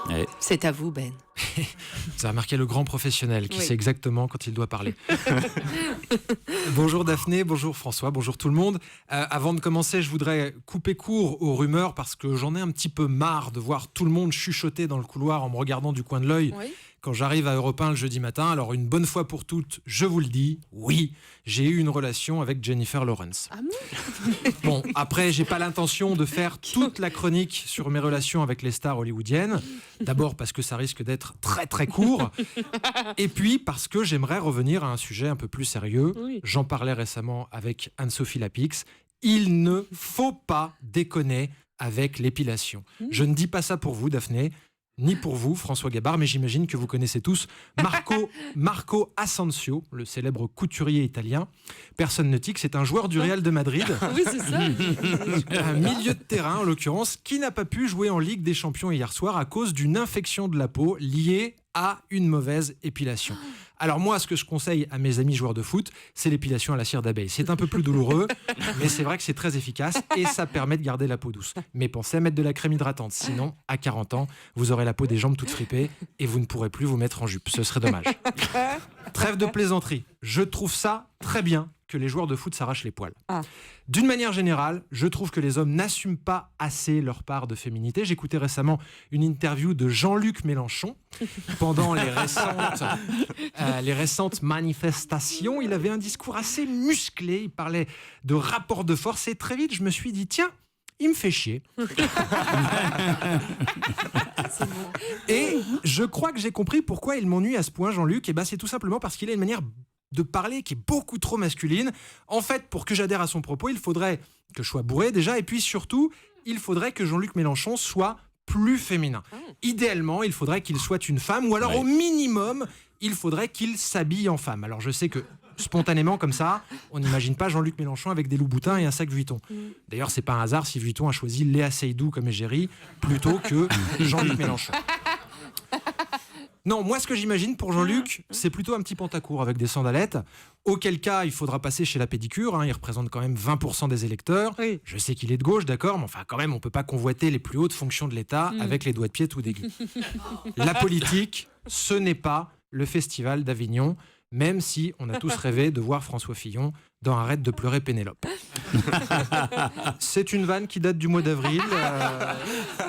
Ouais. C'est à vous, Ben. Ça a remarqué le grand professionnel qui Oui. sait exactement quand il doit parler. Bonjour Daphné, bonjour François, bonjour tout le monde. Avant de commencer, je voudrais couper court aux rumeurs parce que j'en ai un petit peu marre de voir tout le monde chuchoter dans le couloir en me regardant du coin de l'œil. Oui. Quand j'arrive à Europe 1 le jeudi matin, alors une bonne fois pour toutes, je vous le dis, oui, j'ai eu une relation avec Jennifer Lawrence. Ah bon? Bon, après, j'ai pas l'intention de faire toute la chronique sur mes relations avec les stars hollywoodiennes. D'abord parce que ça risque d'être très très court. Et puis parce que j'aimerais revenir à un sujet un peu plus sérieux. Oui. J'en parlais récemment avec Anne-Sophie Lapix. Il ne faut pas déconner avec l'épilation. Je ne dis pas ça pour vous, Daphné, ni pour vous, François Gabard, mais j'imagine que vous connaissez tous Marco Asensio, le célèbre couturier italien. Personne ne tique, c'est un joueur du Real de Madrid, Oui, c'est ça. un milieu de terrain en l'occurrence, qui n'a pas pu jouer en Ligue des Champions hier soir à cause d'une infection de la peau liée à une mauvaise épilation. Alors moi, ce que je conseille à mes amis joueurs de foot, c'est l'épilation à la cire d'abeille. C'est un peu plus douloureux, mais c'est vrai que c'est très efficace et ça permet de garder la peau douce. Mais pensez à mettre de la crème hydratante, sinon, à 40 ans, vous aurez la peau des jambes toutes fripées et vous ne pourrez plus vous mettre en jupe. Ce serait dommage. Trêve de plaisanterie. Je trouve ça très bien que les joueurs de foot s'arrachent les poils. Ah. D'une manière générale, je trouve que les hommes n'assument pas assez leur part de féminité. J'écoutais récemment une interview de Jean-Luc Mélenchon pendant les récentes manifestations. Il avait un discours assez musclé. Il parlait de rapport de force et très vite, je me suis dit, tiens, il me fait chier. Et je crois que j'ai compris pourquoi il m'ennuie à ce point, Jean-Luc. Et ben, c'est tout simplement parce qu'il a une manière de parler qui est beaucoup trop masculine. En fait, pour que j'adhère à son propos, il faudrait que je sois bourré déjà, et puis surtout, il faudrait que Jean-Luc Mélenchon soit plus féminin. Idéalement, il faudrait qu'il soit une femme, ou alors Ouais. au minimum, il faudrait qu'il s'habille en femme. Alors je sais que spontanément comme ça, on n'imagine pas Jean-Luc Mélenchon avec des Louboutins et un sac Vuitton. D'ailleurs, c'est pas un hasard si Vuitton a choisi Léa Seydoux comme égérie plutôt que Jean-Luc Mélenchon. Non, moi ce que j'imagine pour Jean-Luc, c'est plutôt un petit pantacourt avec des sandalettes, auquel cas il faudra passer chez la pédicure, hein, il représente quand même 20% des électeurs. Oui. Je sais qu'il est de gauche, d'accord, mais enfin quand même on peut pas convoiter les plus hautes fonctions de l'État avec les doigts de pied tout dégueux. La politique, ce n'est pas le festival d'Avignon, même si on a tous rêvé de voir François Fillon dans Arrête de pleurer Pénélope. C'est une vanne qui date du mois d'avril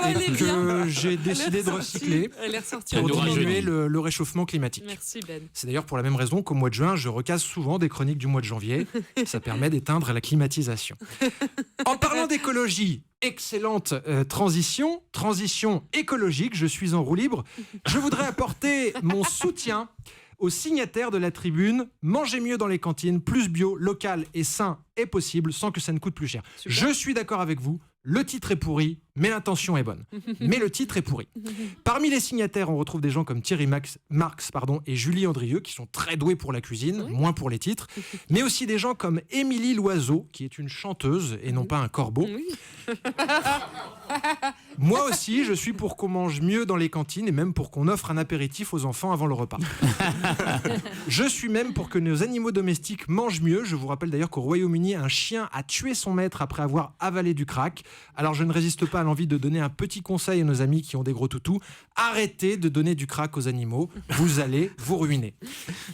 Elle est et bien. que j'ai décidé de recycler Elle est ressortie. pour nous diminuer rajeunit. le réchauffement climatique. Merci, Ben. C'est d'ailleurs pour la même raison qu'au mois de juin, je recasse souvent des chroniques du mois de janvier. Ça permet d'éteindre la climatisation. En parlant d'écologie, excellente transition écologique, je suis en roue libre. Je voudrais apporter mon soutien aux signataires de la tribune « Mangez mieux dans les cantines, plus bio, local et sain est possible sans que ça ne coûte plus cher ». Super. Je suis d'accord avec vous, le titre est pourri, mais l'intention est bonne. Mais le titre est pourri. Parmi les signataires, on retrouve des gens comme Thierry Marx et Julie Andrieux, qui sont très doués pour la cuisine, moins pour les titres, mais aussi des gens comme Émilie Loiseau, qui est une chanteuse et non pas un corbeau. Oui. Moi aussi, je suis pour qu'on mange mieux dans les cantines et même pour qu'on offre un apéritif aux enfants avant le repas. Je suis même pour que nos animaux domestiques mangent mieux. Je vous rappelle d'ailleurs qu'au Royaume-Uni, un chien a tué son maître après avoir avalé du crack. Alors je ne résiste pas à l'envie de donner un petit conseil à nos amis qui ont des gros toutous. Arrêtez de donner du crack aux animaux. Vous allez vous ruiner.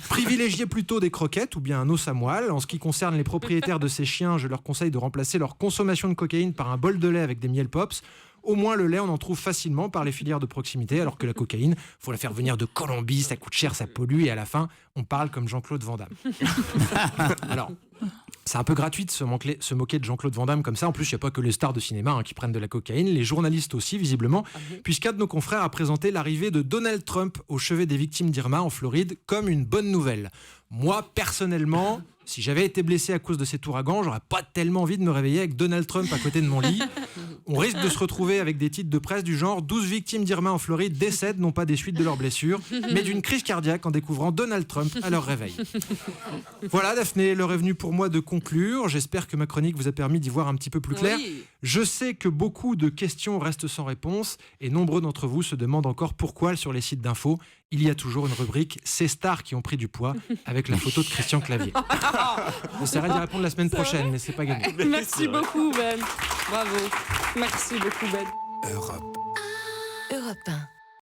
Privilégiez plutôt des croquettes ou bien un os à moelle. En ce qui concerne les propriétaires de ces chiens, je leur conseille de remplacer leur consommation de cocaïne par un bol de lait avec des miel pops. Au moins, le lait, on en trouve facilement par les filières de proximité, alors que la cocaïne, faut la faire venir de Colombie, ça coûte cher, ça pollue, et à la fin, on parle comme Jean-Claude Van Damme. Alors, c'est un peu gratuit de se moquer de Jean-Claude Van Damme comme ça. En plus, il n'y a pas que les stars de cinéma qui prennent de la cocaïne, les journalistes aussi, visiblement, puisqu'un de nos confrères a présenté l'arrivée de Donald Trump au chevet des victimes d'Irma en Floride comme une bonne nouvelle. Moi, personnellement, si j'avais été blessé à cause de cet ouragan, j'aurais pas tellement envie de me réveiller avec Donald Trump à côté de mon lit. On risque de se retrouver avec des titres de presse du genre 12 victimes d'Irma en Floride décèdent non pas des suites de leurs blessures, mais d'une crise cardiaque en découvrant Donald Trump à leur réveil. Voilà Daphné, l'heure est venue pour moi de conclure. J'espère que ma chronique vous a permis d'y voir un petit peu plus clair. Oui. Je sais que beaucoup de questions restent sans réponse et nombreux d'entre vous se demandent encore pourquoi sur les sites d'infos, il y a toujours une rubrique « Ces stars qui ont pris du poids » avec la photo de Christian Clavier. J'essaierai d'y répondre la semaine prochaine, mais c'est pas gagné. Merci beaucoup, Ben. Bravo. Merci beaucoup, Ben. Europe 1.